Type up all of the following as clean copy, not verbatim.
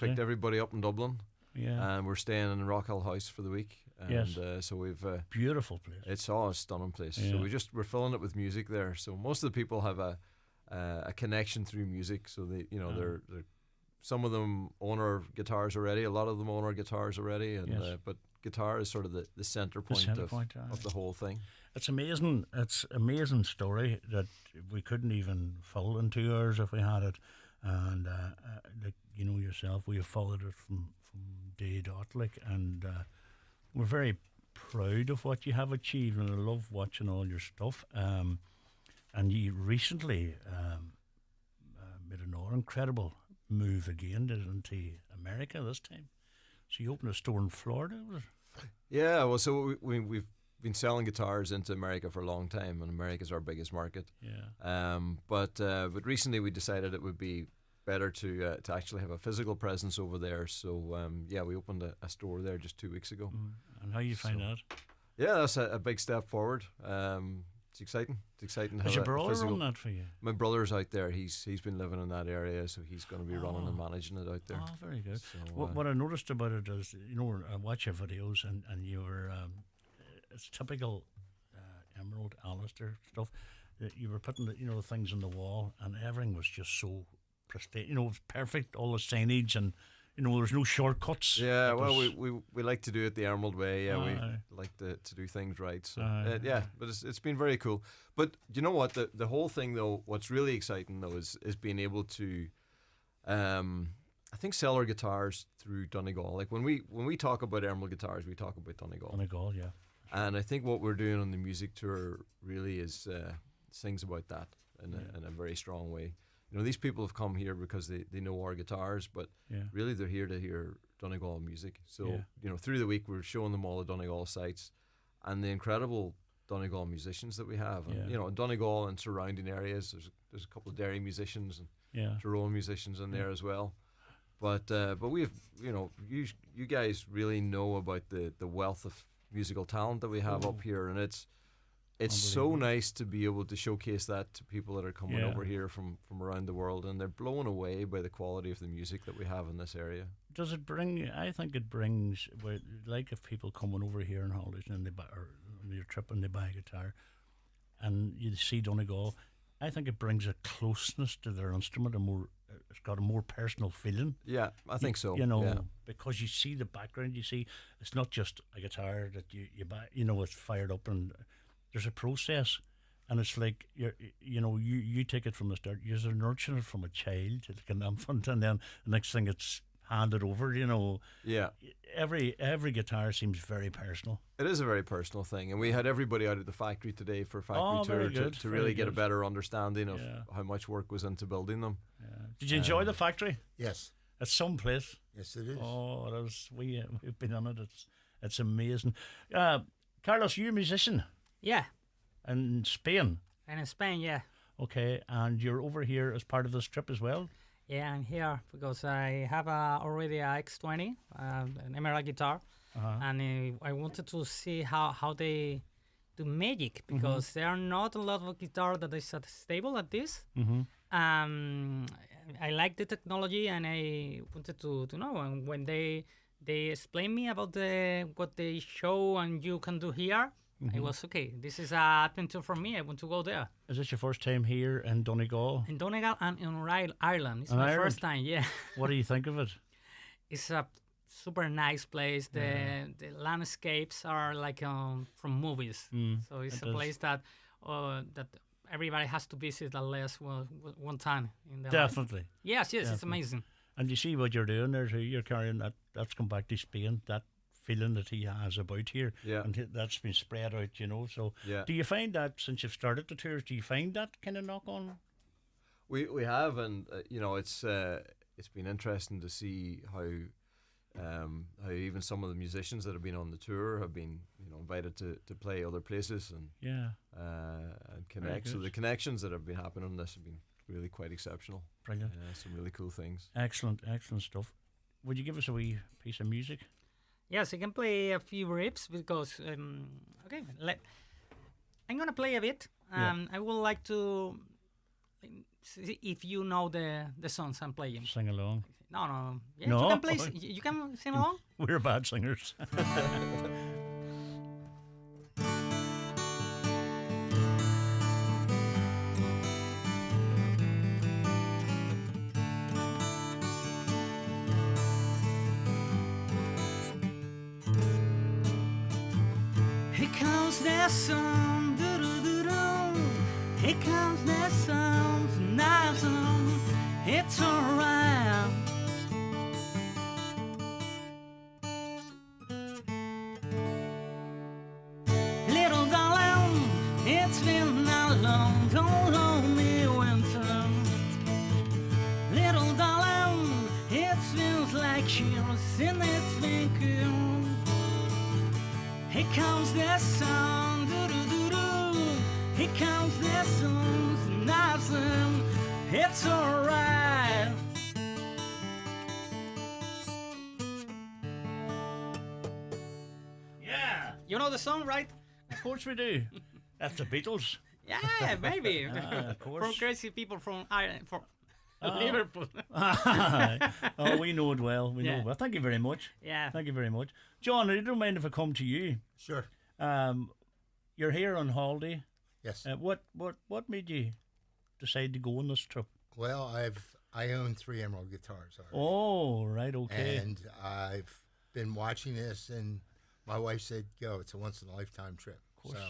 picked everybody up in Dublin. Yeah. And we're staying in Rockhill House for the week. And Yes. so we've Beautiful place. it's all a stunning place. Yeah. So we're filling it with music there. So most of the people have a connection through music. So they're some of them own our guitars already. A lot of them own our guitars already. And Yes. but guitar is sort of the center point, of the whole thing. It's amazing. It's amazing story that we couldn't even fill in 2 hours if we had it. And like you know yourself, we have followed it from day dot. And we're very proud of what you have achieved, and I love watching all your stuff. And you recently made another incredible move again, did it, into America this time. So you opened a store in Florida, was it? Yeah, well, so we've been selling guitars into America for a long time, and America's our biggest market. Yeah. But recently we decided it would be better to actually have a physical presence over there. So we opened a store there just 2 weeks ago. And how you find that? Yeah, that's a big step forward. It's exciting. It's exciting to Has have your a brother physical. run that for you? My brother's out there. He's been living in that area, so he's going to be running and managing it out there. Oh, very good. So, What I noticed about it is, I watch your videos and you're, it's typical Emerald Alistair stuff. That you were putting the things on the wall, and everything was just so pristine. It was perfect. All the signage, and there was no shortcuts. Yeah, well, we like to do it the Emerald way. Yeah, we Aye. like to do things right. So Aye. but it's been very cool. But you know what? The whole thing though, what's really exciting though is being able to, I think, sell our guitars through Donegal. Like when we talk about Emerald guitars, we talk about Donegal. Donegal, yeah. And I think what we're doing on the music tour really is sings about that in a very strong way. These people have come here because they know our guitars, but Yeah. really they're here to hear Donegal music. So, Yeah. Through the week we're showing them all the Donegal sites and the incredible Donegal musicians that we have. And, Yeah. in Donegal and surrounding areas, there's a couple of Derry musicians and Yeah. Tyrone musicians in there as well. But we have, you guys really know about the wealth of musical talent that we have up here, and it's so nice to be able to showcase that to people that are coming Yeah. over here from around the world, and they're blown away by the quality of the music that we have in this area. Does it bring? I think it brings. Like if people coming over here on holidays and they buy, or on your trip and they buy a guitar, and you see Donegal, I think it brings a closeness to their instrument, it's got a more personal feeling. Yeah, I think so. Because you see the background, you see it's not just a guitar that you buy. It's fired up, and there's a process, and it's like you take it from the start. You're nurturing it from a child, like an infant, and then the next thing it's handed over. Yeah. Every guitar seems very personal. It is a very personal thing, and we had everybody out at the factory today for factory tour to really get a better understanding of how much work was into building them. Yeah. Did you enjoy the factory? Yes. It's some place. Yes, it is. Oh, it is. We've been on it. It's amazing. Carlos, you're a musician. Yeah, In Spain. and in Spain, yeah. Okay, and you're over here as part of this trip as well? Yeah, I'm here because I have already a X20, an Emerald guitar, and I wanted to see how they do magic because there are not a lot of guitar that is as stable as this. I like the technology, and I wanted to know. And when they explain me about what they show and you can do here, I was okay. This is an adventure for me. I want to go there. Is this your first time here in Donegal? In Donegal and in Ireland. It's In my Ireland? first time, yeah. What do you think of it? It's a super nice place. The landscapes are like from movies. So it's it a is. place that everybody has to visit at least one time in their life. Definitely. Yes, it's amazing. And you see what you're doing there too. You're carrying that's come back to Spain, that feeling that he has about here. Yeah. And that's been spread out, So Yeah. do you find that since you've started the tours, do you find that kind of knock on? We have, and it's been interesting to see how even some of the musicians that have been on the tour have been invited to play other places and connect. So good. the connections that have been happening on this have been really quite exceptional. Brilliant. Some really cool things. Excellent stuff. Would you give us a wee piece of music? Yes, I can play a few riffs because I'm gonna play a bit. I would like to see if you know the songs I'm playing. Sing along. No. Yeah, No? you can play. You can sing along. We're bad singers. Here comes the sun, doo-doo-doo-doo. Here comes the sun, tonight it's alright. Little darling, it's been a long, lonely winter. Little darling, it feels like years and it's been cool. Here comes the sun, doo-doo-doo-doo. Here comes the sun, nothing, it's alright. Yeah, You know the song, right? of course we do. That's the Beatles. Yeah, maybe. Of course. From crazy people from Ireland, from Liverpool. Oh, we know it well. We know Yeah. it well. Thank you very much. Yeah. Thank you very much. John, I don't mind if I come to you. Sure. You're here on holiday. Yes. What made you decide to go on this trip? Well, I own 3 Emerald guitars already. Oh, right, okay. And I've been watching this, and my wife said, "Go! It's a once in a lifetime trip." course. So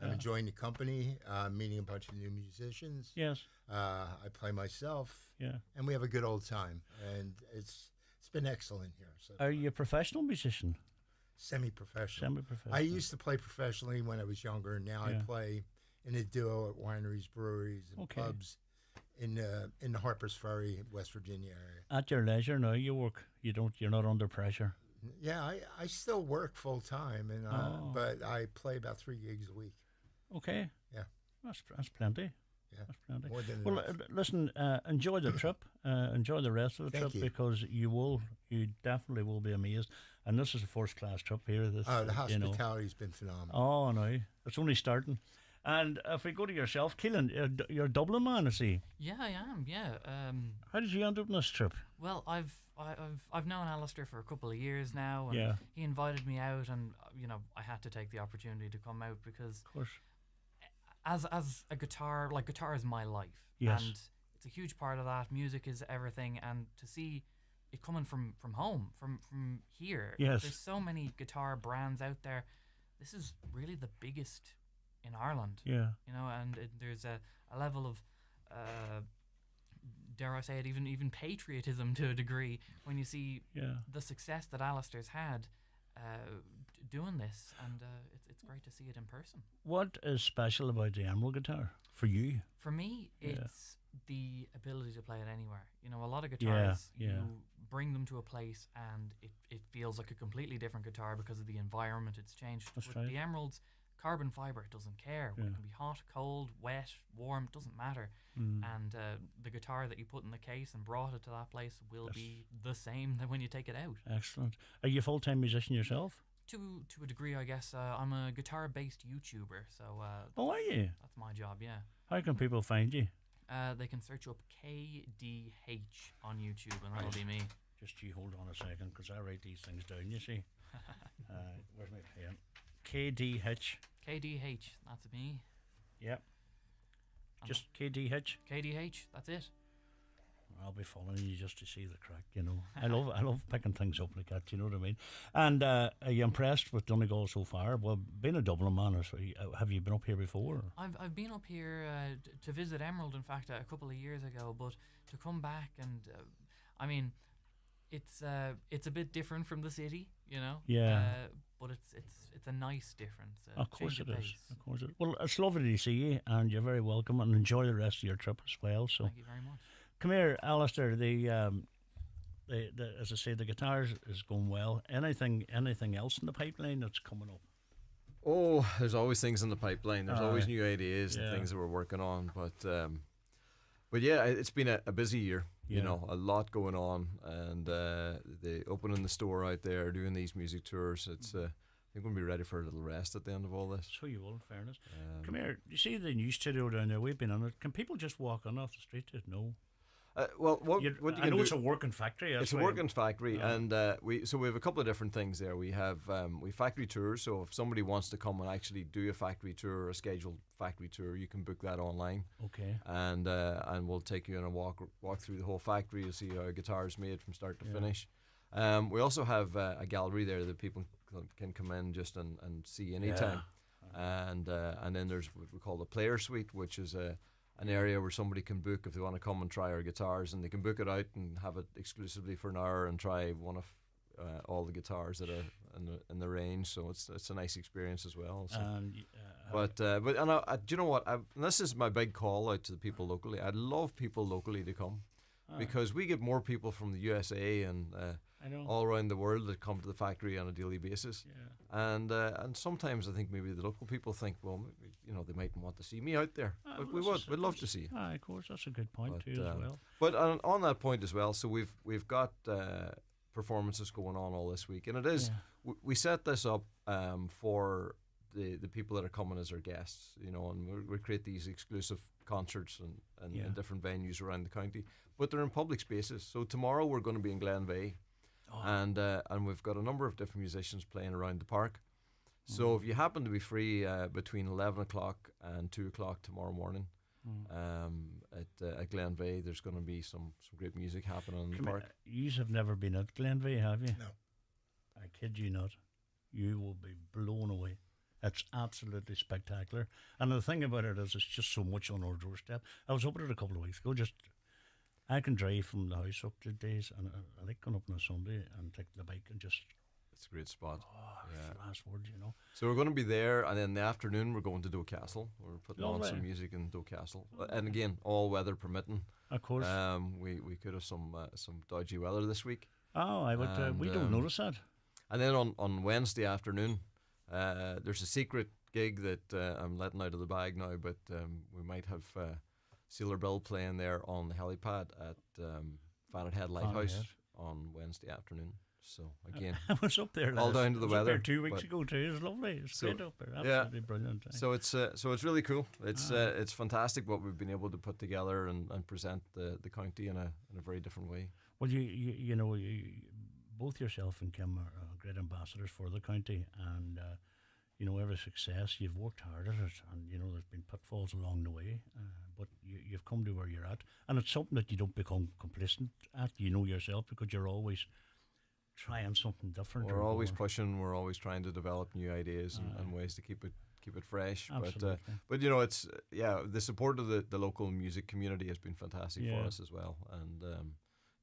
I'm enjoying the company, meeting a bunch of new musicians. Yes, I play myself, yeah. and we have a good old time. And it's been excellent here. So Are you a professional musician? semi-professional. Semi-professional. I used to play professionally when I was younger. Now Yeah. I play in a duo at wineries, breweries, and Okay. pubs in the Harpers Ferry, West Virginia area. At your leisure now, you work. You're not under pressure. Yeah, I still work full time, and Oh. but I play about 3 gigs a week. Okay. Yeah. That's plenty. Yeah. That's plenty. More than Well, enough. listen. Enjoy the trip. Enjoy the rest of the Thank trip you. because you definitely will be amazed. And this is a first class trip here. This, The you know. hospitality's been phenomenal. Oh no, it's only starting. And if we go to yourself, Keelan, you're a Dublin man, I see. Yeah, I am. Yeah. How did you end up on this trip? Well, I've known Alistair for a couple of years now, and Yeah. he invited me out, and I had to take the opportunity to come out because Of course. as a guitar, like guitar is my life, Yes. and it's a huge part of that. Music is everything, and to see it coming from home, from here. Yes. There's so many guitar brands out there. This is really the biggest in Ireland. Yeah. And there's a level of dare I say it, even patriotism to a degree when you see Yeah. the success that Alistair's had doing this, and it's great to see it in person. What is special about the Emerald guitar for you? For me, Yeah. it's the ability to play it anywhere. A lot of guitars, yeah. you bring them to a place and it feels like a completely different guitar because of the environment it's changed. That's With right. the Emeralds, carbon fiber, it doesn't care. Yeah. It can be hot, cold, wet, warm, it doesn't matter. Mm. And the guitar that you put in the case and brought it to that place will Yes. be the same when you take it out. Excellent. Are you a full-time musician yourself? To a degree, I guess. I'm a guitar-based YouTuber, so Oh, are you? that's my job, yeah. How can people find you? They can search up KDH on YouTube, and that'll be me. Just you hold on a second, because I write these things down, you see. Where's my pen? KDH. KDH, that's me. Yep. And Just KDH. KDH, that's it. I'll be following you just to see the crack, I love picking things up like that, you know what I mean? And are you impressed with Donegal so far? Well, being a Dublin man, have you been up here before? I've been up here to visit Emerald, in fact, a couple of years ago, but to come back and, I mean, it's a bit different from the city, Yeah. but it's a nice difference. Of course change it of is. pace. Of course it is. Well, it's lovely to see you, and you're very welcome, and enjoy the rest of your trip as well. So, Thank you very much. come here, Alistair. The as I say, the guitars is going well. Anything else in the pipeline that's coming up? Oh, there's always things in the pipeline. There's always Aye. new ideas Yeah. and things that we're working on. But yeah, it's been a busy year. Yeah. A lot going on, and the opening the store out there, doing these music tours. It's I think we'll be ready for a little rest at the end of all this. So you will, in fairness. Um, Come here. You see the new studio down there? We've been on it. Can people just walk on off the street? No. Well, what you I can know do, it's a working factory. That's it's a why- working factory, and we have a couple of different things there. We have factory tours. So if somebody wants to come and actually do a factory tour or a scheduled factory tour, you can book that online, Okay. and we'll take you on a walk through the whole factory. You'll see how a guitar is made from start to finish. We also have a gallery there that people can come in just and see anytime. And then there's what we call the player suite, which is an area where somebody can book if they want to come and try our guitars, and they can book it out and have it exclusively for an hour and try one of all the guitars that are in the range. So it's a nice experience as well. So. And But do you know what? And this is my big call out to the people locally. I'd love people locally to come, because we get more people from the USA and I know. all around the world that come to the factory on a daily basis. Yeah. And sometimes I think maybe the local people think, well, maybe, they mightn't want to see me out there, but we well, would. that's- We'd love to see you. Of course, that's a good point But, too as well. But on that point as well, so we've got performances going on all this week, and it is we set this up for the people that are coming as our guests, and we create these exclusive concerts and in different venues around the county, but they're in public spaces. So tomorrow we're going to be in Glenveigh, and we've got a number of different musicians playing around the park. So if you happen to be free between 11 o'clock and 2 o'clock tomorrow morning at Glenveigh, there's going to be some great music happening in the park. You have never been at Glenveigh, have you? No. I kid you not. You will be blown away. It's absolutely spectacular. And the thing about it is, it's just so much on our doorstep. I was up at it a couple of weeks ago. I can drive from the house up to days, and I like going up on a Sunday and take the bike and just It's a great spot. fast word, So we're going to be there, and then in the afternoon we're going to Doe Castle. We're putting on Lovely. some music in Doe Castle, and again, all weather permitting. Of course. We could have some dodgy weather this week. We don't notice that. And then on Wednesday afternoon, there's a secret gig that I'm letting out of the bag now, but we might have Sealer Bill playing there on the helipad at Fanet Head Lighthouse Head. on Wednesday afternoon. So again, I was up there. all down to the I was up there weather, 2 weeks but- ago too. It was lovely. It's So, great up there. yeah. Absolutely brilliant. so it's really cool. It's fantastic what we've been able to put together and present the county in a very different way. Well, both yourself and Kim are great ambassadors for the county, and every success you've worked hard at it, and there's been pitfalls along the way, but you've come to where you're at, and it's something that you don't become complacent at. Yourself, because you're always trying something different. We're or always going- pushing. We're always trying to develop new ideas and ways to keep it fresh. Absolutely. But it's the support of the local music community has been fantastic for us as well. And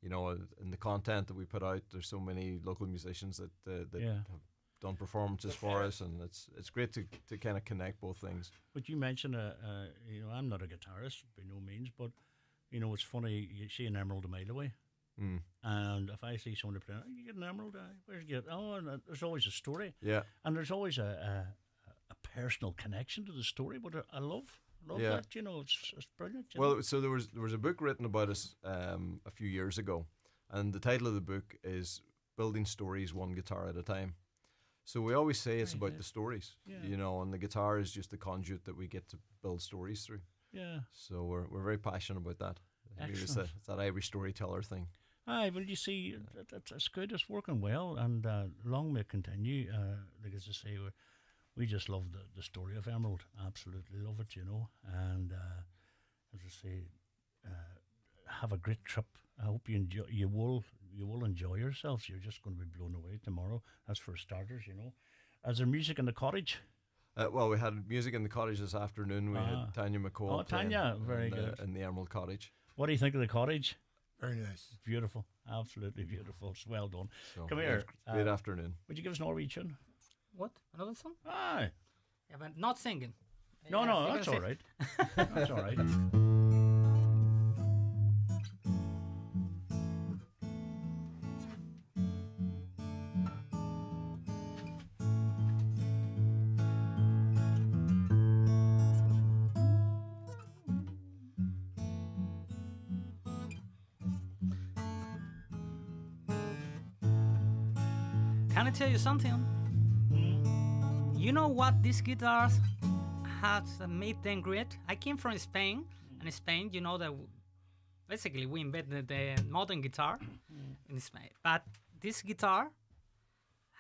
in the content that we put out, there's so many local musicians that have done performances for us, and it's great to kind of connect both things. But you mentioned, I'm not a guitarist by no means, but it's funny. You see an emerald a mile away. And if I see somebody playing, you get an emerald, where'd you get? Oh, and there's always a story. Yeah. And there's always a personal connection to the story, but I love Yeah. that, it's brilliant. Well, so there was a book written about us a few years ago, and the title of the book is Building Stories One Guitar at a Time. So we always say it's Very about good. the stories, Yeah. and the guitar is just the conduit that we get to build stories through. Yeah. So we're very passionate about that. I think it's Excellent. that Irish storyteller thing. Aye, well, you see, it's good. It's working well, and long may it continue. Like as I say, we just love the story of Emerald. Absolutely love it, And as I say, have a great trip. I hope you enjoy. You will enjoy yourselves. You're just going to be blown away tomorrow. That's for starters, Is there music in the cottage? Well, we had music in the cottage this afternoon. We had Tanya McCall. Oh, Tanya, playing very good. in the Emerald Cottage. What do you think of the cottage? Very nice. Beautiful, absolutely beautiful. It's well done. So Come yeah, here. Great afternoon. Would you give us an Norwegian? What? Another song? Aye. Yeah, but not singing. No, Yeah, you that's can all say- right. That's all right. Can I tell you something? You know what these guitars has made them great? I came from Spain, and in Spain, you know that basically we invented the modern guitar in Spain. But this guitar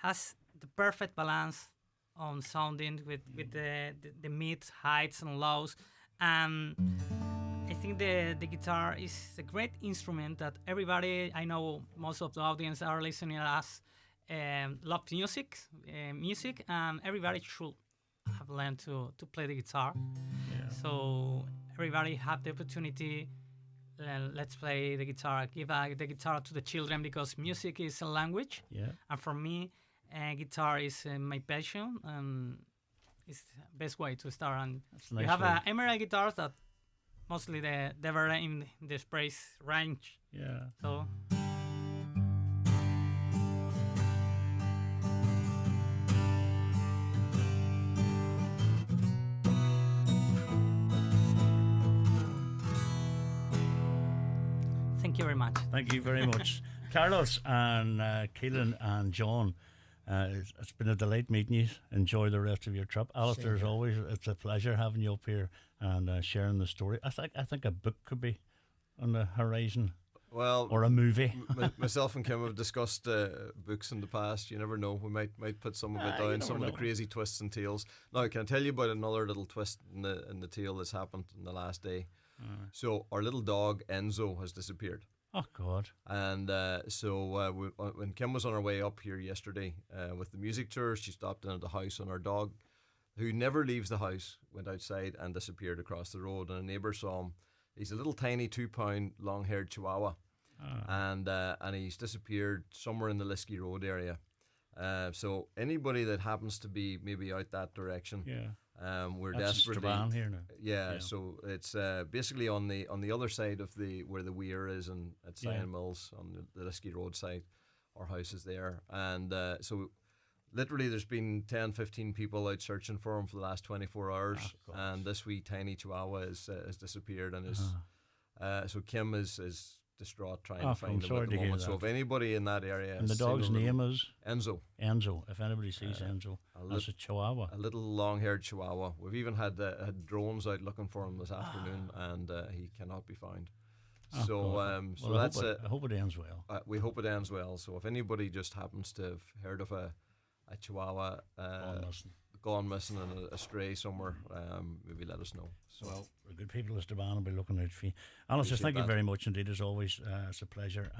has the perfect balance on sounding with the mid heights and lows, and I think the guitar is a great instrument that everybody, I know most of the audience are listening to us, love music, and everybody should have learned to play the guitar. So everybody have the opportunity. Let's play the guitar. Give the guitar to the children, because music is a language. Yeah. And for me, guitar is my passion, and it's the best way to start. And That's we nice. have Emerald guitars that mostly they were in the price range. Yeah. So thank you very much. Thank you very much. Carlos and Keelan and John, it's been a delight meeting you. Enjoy the rest of your trip. Alistair, as always, it's a pleasure having you up here and sharing the story. I think a book could be on the horizon, Well, or a movie. myself and Kim have discussed books in the past. You never know. We might put some of it You down, never some of the know. crazy twists and tales. Now, can I tell you about another little twist in the tale that's happened in the last day? So our little dog Enzo has disappeared. Oh, God. And when Kim was on her way up here yesterday with the music tour, she stopped in at the house, and our dog, who never leaves the house, went outside and disappeared across the road. And a neighbour saw him. He's a little tiny 2-pound long-haired Chihuahua, and he's disappeared somewhere in the Liskey Road area. So anybody that happens to be maybe out that direction, Yeah. we're That's desperately. Strabane here now. Yeah, Yeah. so it's basically on the other side of where the weir is, and at Sion Mills on the Liskey Road side. Our house is there, and so literally there's been 10-15 people out searching for him for the last 24 hours, and this wee tiny Chihuahua has disappeared, and so Kim is distraught trying to find him sorry at the to hear moment. So that. if anybody in that area, And the has seen dog's a little- name is Enzo. Enzo. If anybody sees Enzo, that's a Chihuahua. A little long-haired Chihuahua. We've even had drones out looking for him this afternoon, and he cannot be found. Oh, So, God. so Well, I that's hope it. I hope it ends well. We hope it ends well. So if anybody just happens to have heard of a Chihuahua gone missing and a stray somewhere, maybe let us know. So Well, the good people of Strabane will be looking out for you. Alistair, Appreciate thank you that. very much indeed, as always. It's a pleasure.